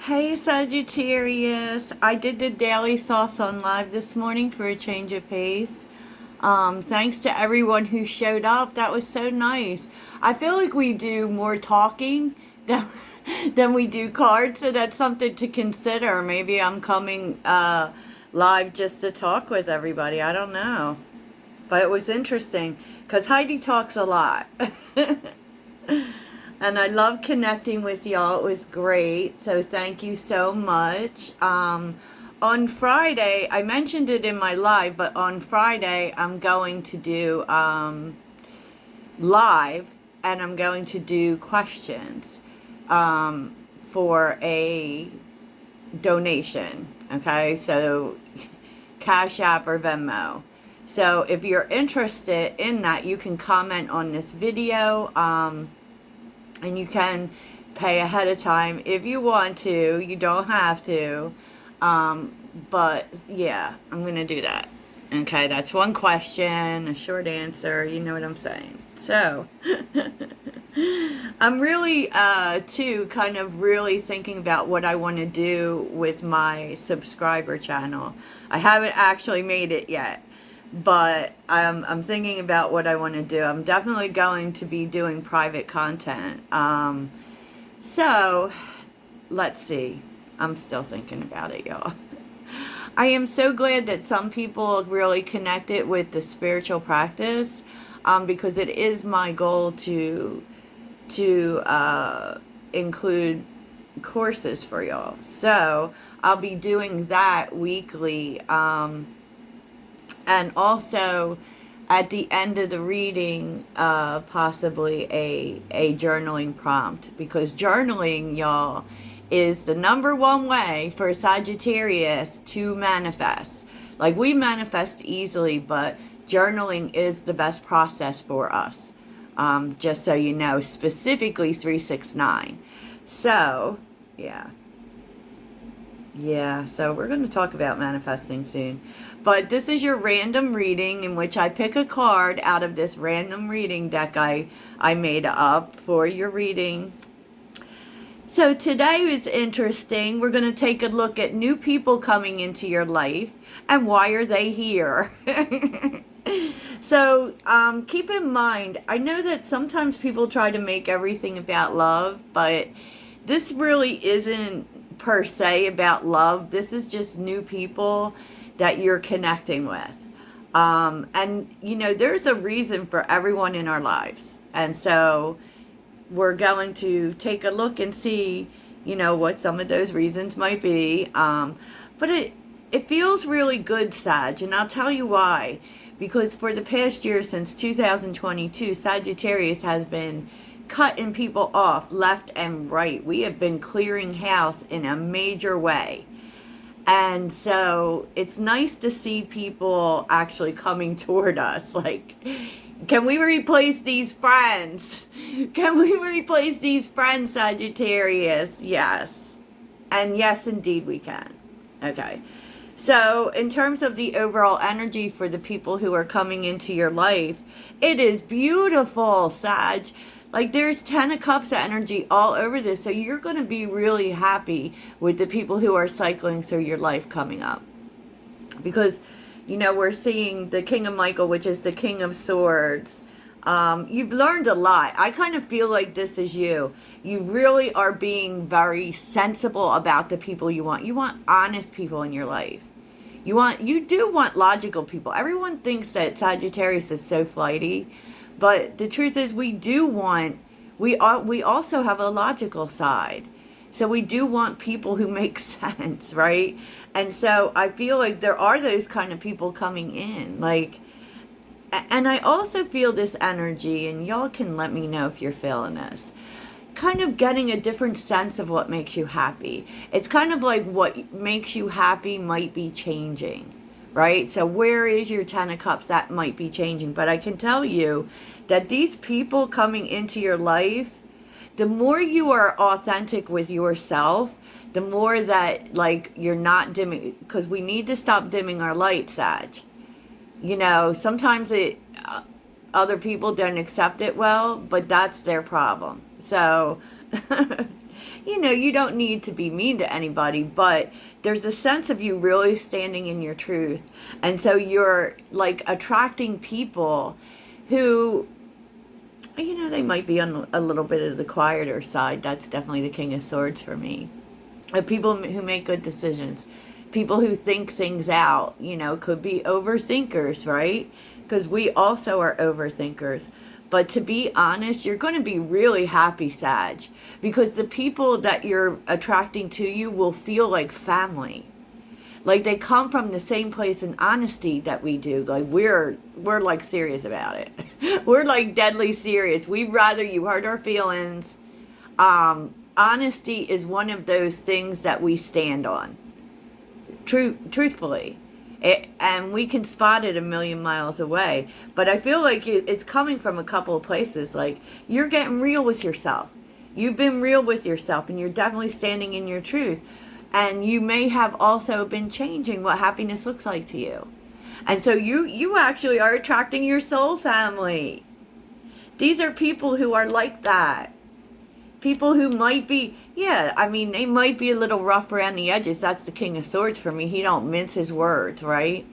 Hey Sagittarius, I did the daily sauce on live this morning for a change of pace. Thanks to everyone who showed up. That was so nice. I feel like we do more talking than, than we do cards, so that's something to consider. Maybe I'm coming live just to talk with everybody. I don't know. But it was interesting because Heidi talks a lot. And I love connecting with y'all. It was great. So thank you so much. On Friday, I mentioned it in my live, but on Friday, I'm going to do live and I'm going to do questions for a donation. Okay, so Cash App or Venmo. So if you're interested in that, you can comment on this video. And you can pay ahead of time if you want to. You don't have to. But yeah, I'm going to do that. Okay, that's one question, a short answer. You know what I'm saying. So, I'm really, too, kind of really thinking about what I want to do with my subscriber channel. I haven't actually made it yet. But I'm thinking about what I want to do. I'm definitely going to be doing private content. So, let's see. I'm still thinking about it, y'all. I am so glad that some people really connected with the spiritual practice, because it is my goal to include courses for y'all. So, I'll be doing that weekly. And also at the end of the reading, possibly a journaling prompt, because journaling, y'all, is the number one way for Sagittarius to manifest. Like, we manifest easily, but journaling is the best process for us. Just so you know, specifically 369. So, yeah. Yeah, so we're going to talk about manifesting soon. But this is your random reading in which I pick a card out of this random reading deck I made up for your reading. So today is interesting. We're going to take a look at new people coming into your life and why are they here? So keep in mind, I know that sometimes people try to make everything about love, but this really isn't per se about love. This is just new people that you're connecting with. And, you know, there's a reason for everyone in our lives. And so we're going to take a look and see, you know, what some of those reasons might be. But it feels really good, Sag, and I'll tell you why. Because for the past year, since 2022, Sagittarius has been cutting people off left and right. We have been clearing house in a major way. And so it's nice to see people actually coming toward us. Like, can we replace these friends? Can we replace these friends, Sagittarius? Yes. And yes, indeed we can. Okay. So in terms of the overall energy for the people who are coming into your life, it is beautiful, Sag. Like, there's 10 of Cups energy all over this. So you're going to be really happy with the people who are cycling through your life coming up. Because, you know, we're seeing the King of Michael, which is the King of Swords. You've learned a lot. I kind of feel like this is you. You really are being very sensible about the people you want. You want honest people in your life. You do want logical people. Everyone thinks that Sagittarius is so flighty. But the truth is we also have a logical side. So we do want people who make sense, right? And so I feel like there are those kind of people coming in. Like, and I also feel this energy, and y'all can let me know if you're feeling this. Kind of getting a different sense of what makes you happy. It's kind of like what makes you happy might be changing. Right? So where is your 10 of Cups? That might be changing. But I can tell you that these people coming into your life, the more you are authentic with yourself, the more that, like, you're not dimming. Because we need to stop dimming our light, Sag. You know, sometimes other people don't accept it well, but that's their problem. So you don't need to be mean to anybody, but there's a sense of you really standing in your truth. And so you're like attracting people who, they might be on a little bit of the quieter side. That's definitely the King of Swords for me. People who make good decisions. People who think things out, could be overthinkers, right? Because we also are overthinkers. But to be honest, you're going to be really happy, Sag, because the people that you're attracting to you will feel like family. Like they come from the same place in honesty that we do. Like we're like serious about it. We're like deadly serious. We'd rather you hurt our feelings. Honesty is one of those things that we stand on. Truthfully. And we can spot it a million miles away. But I feel like it's coming from a couple of places. Like, you're getting real with yourself. You've been real with yourself, and you're definitely standing in your truth. And you may have also been changing what happiness looks like to you. And so you actually are attracting your soul family. These are people who are like that. People who might be, they might be a little rough around the edges. That's the King of Swords for me. He don't mince his words, right?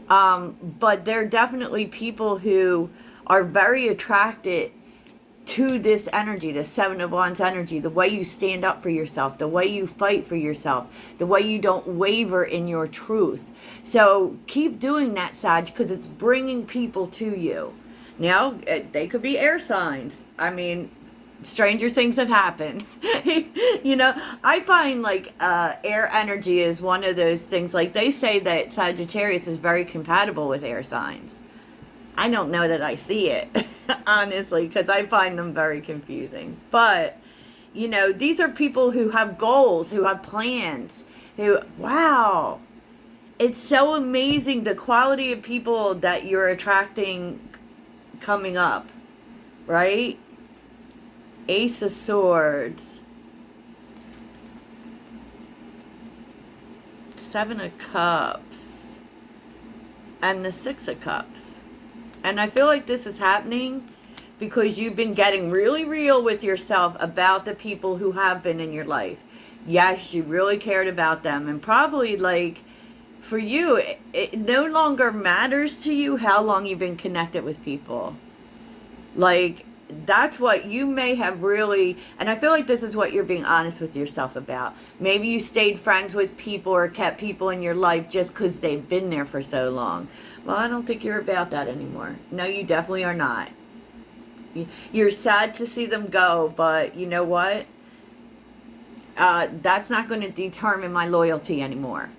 But they're definitely people who are very attracted to this energy, the Seven of Wands energy, the way you stand up for yourself, the way you fight for yourself, the way you don't waver in your truth. So keep doing that, Sag, because it's bringing people to you. Now, they could be air signs. Stranger things have happened. I find like air energy is one of those things. Like they say that Sagittarius is very compatible with air signs. I don't know that I see it, honestly, because I find them very confusing. But, these are people who have goals, who have plans, wow. It's so amazing the quality of people that you're attracting coming up, right? Ace of Swords, Seven of Cups, and the Six of Cups. And I feel like this is happening because you've been getting really real with yourself about the people who have been in your life. Yes, you really cared about them. And probably like for you, it no longer matters to you how long you've been connected with people. Like, that's what you may have really, and I feel like this is what you're being honest with yourself about. Maybe you stayed friends with people or kept people in your life just because they've been there for so long. Well, I don't think you're about that anymore. No, you definitely are not. You're sad to see them go, but you know what? That's not going to determine my loyalty anymore.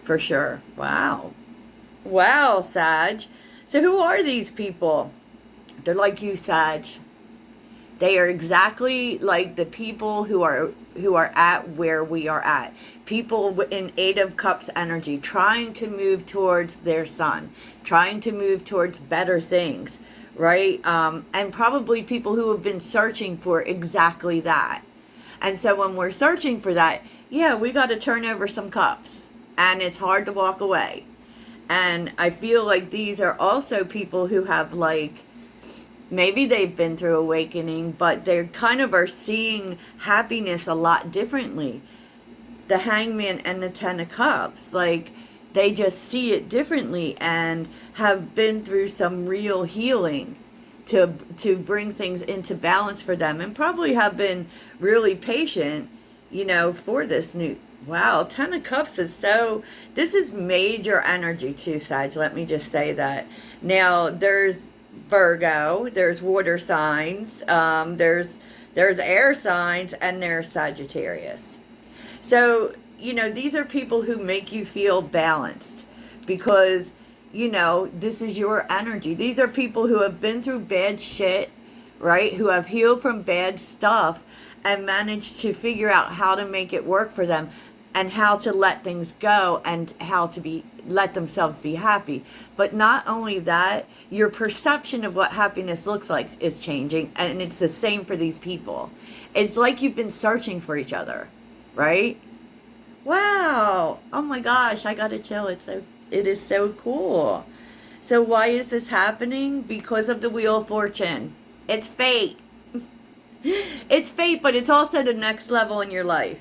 For sure. Wow. Wow, Sag. So who are these people? They're like you, Sag. They are exactly like the people who are at where we are at. People in Eight of Cups energy, trying to move towards their sun, trying to move towards better things, right? And probably people who have been searching for exactly that. And so when we're searching for that, we got to turn over some cups. And it's hard to walk away. And I feel like these are also people who have like, maybe they've been through awakening, but they kind of are seeing happiness a lot differently. The Hangman and the Ten of Cups, like they just see it differently and have been through some real healing to bring things into balance for them, and probably have been really patient, for this new. Wow, Ten of Cups is this is major energy too, Sag. Let me just say that. Now, there's Virgo, there's water signs, there's air signs, and there's Sagittarius. So, these are people who make you feel balanced because, this is your energy. These are people who have been through bad shit, right? Who have healed from bad stuff and managed to figure out how to make it work for them and how to let things go and how to let themselves be happy. But not only that, your perception of what happiness looks like is changing, and it's the same for these people. It's like you've been searching for each other, right? Wow. Oh my gosh, I gotta chill. It is so cool. So why is this happening? Because of the Wheel of Fortune. It's fate. It's fate, but it's also the next level in your life.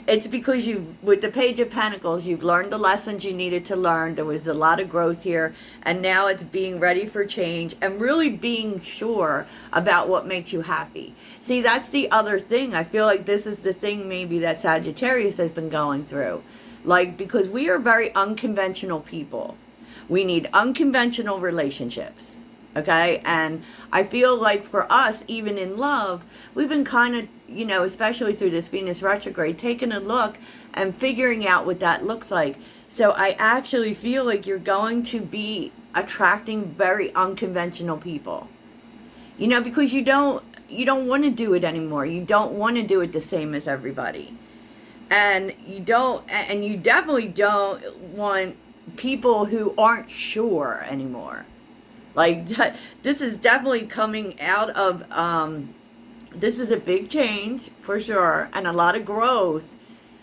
It's because you, with the Page of Pentacles, you've learned the lessons you needed to learn. There was a lot of growth here, and now it's being ready for change and really being sure about what makes you happy. See, that's the other thing. I feel like this is the thing maybe that Sagittarius has been going through. Like, because we are very unconventional people. We need unconventional relationships. Okay, and I feel like for us, even in love, we've been kind of, you know, especially through this Venus retrograde, taking a look and figuring out what that looks like. So I actually feel like you're going to be attracting very unconventional people. You know, because you don't want to do it anymore. You don't want to do it the same as everybody. And you definitely don't want people who aren't sure anymore. Like, this is definitely coming out of, this is a big change, for sure, and a lot of growth,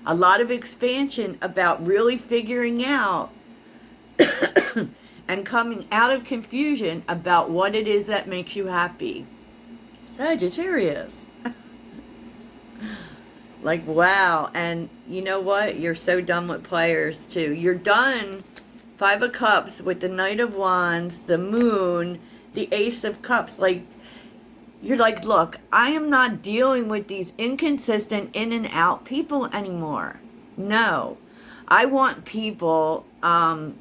a lot of expansion about really figuring out and coming out of confusion about what it is that makes you happy. Sagittarius. Like, wow. And you know what? You're so done with players, too. You're done. Five of Cups with the Knight of Wands, the Moon, the Ace of Cups. Like, you're like, look, I am not dealing with these inconsistent in and out people anymore. No. I want people who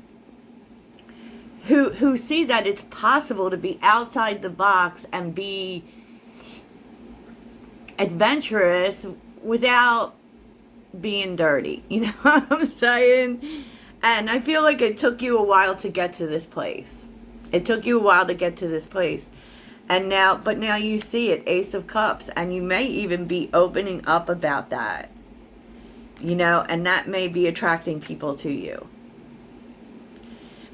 see that it's possible to be outside the box and be adventurous without being dirty. You know what I'm saying? And I feel like it took you a while to get to this place. It took you a while to get to this place. And now, but now you see it, Ace of Cups, and you may even be opening up about that. You know, and that may be attracting people to you.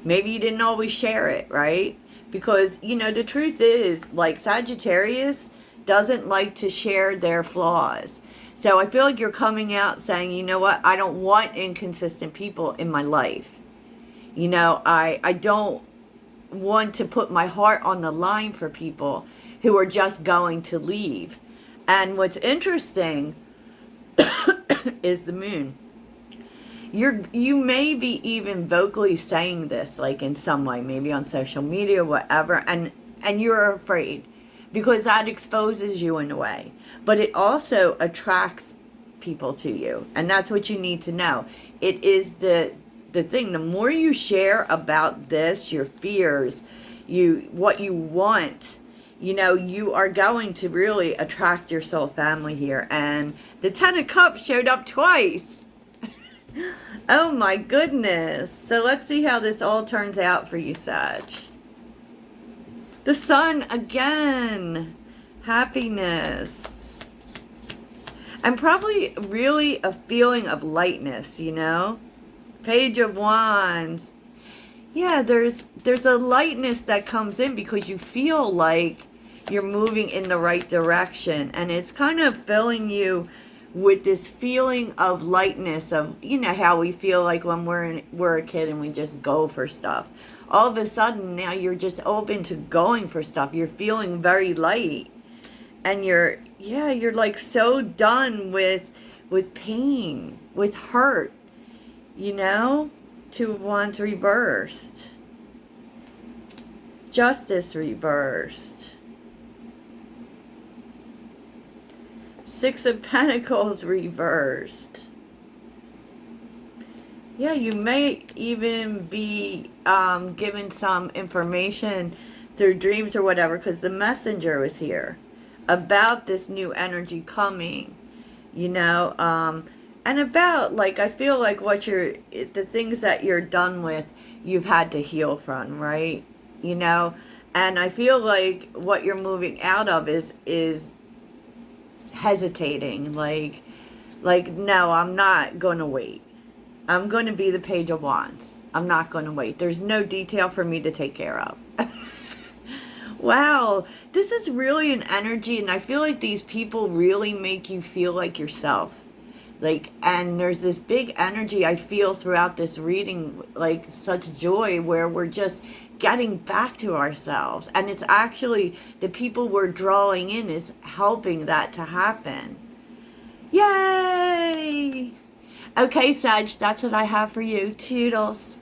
Maybe you didn't always share it, right? Because, you know, the truth is, like, Sagittarius doesn't like to share their flaws. So I feel like you're coming out saying, you know what, I don't want inconsistent people in my life. You know, I don't want to put my heart on the line for people who are just going to leave. And what's interesting is the Moon. You may be even vocally saying this, like in some way, maybe on social media, whatever, and you're afraid. Because that exposes you in a way. But it also attracts people to you. And that's what you need to know. It is the thing. The more you share about this, your fears, what you want, you know, you are going to really attract your soul family here. And the Ten of Cups showed up twice. Oh my goodness. So let's see how this all turns out for you, Sag. The Sun again. Happiness. And probably really a feeling of lightness, you know? Page of Wands. Yeah, there's a lightness that comes in because you feel like you're moving in the right direction. And it's kind of filling you with this feeling of lightness of, you know, how we feel like when we're a kid and we just go for stuff. All of a sudden now you're just open to going for stuff. You're feeling very light. And you're like so done with pain, with hurt, you know? Two of Wands reversed. Justice reversed. Six of Pentacles reversed. Yeah, you may even be given some information through dreams or whatever, because the messenger was here about this new energy coming, you know, and about, like, I feel like the things that you're done with, you've had to heal from, right? You know, and I feel like what you're moving out of is hesitating, like, no, I'm not going to wait. I'm going to be the Page of Wands. I'm not going to wait. There's no detail for me to take care of. Wow, this is really an energy, and I feel like these people really make you feel like yourself. Like, and there's this big energy I feel throughout this reading, like such joy, where we're just getting back to ourselves. And it's actually the people we're drawing in is helping that to happen. Yay! Okay, Sag, that's what I have for you. Toodles.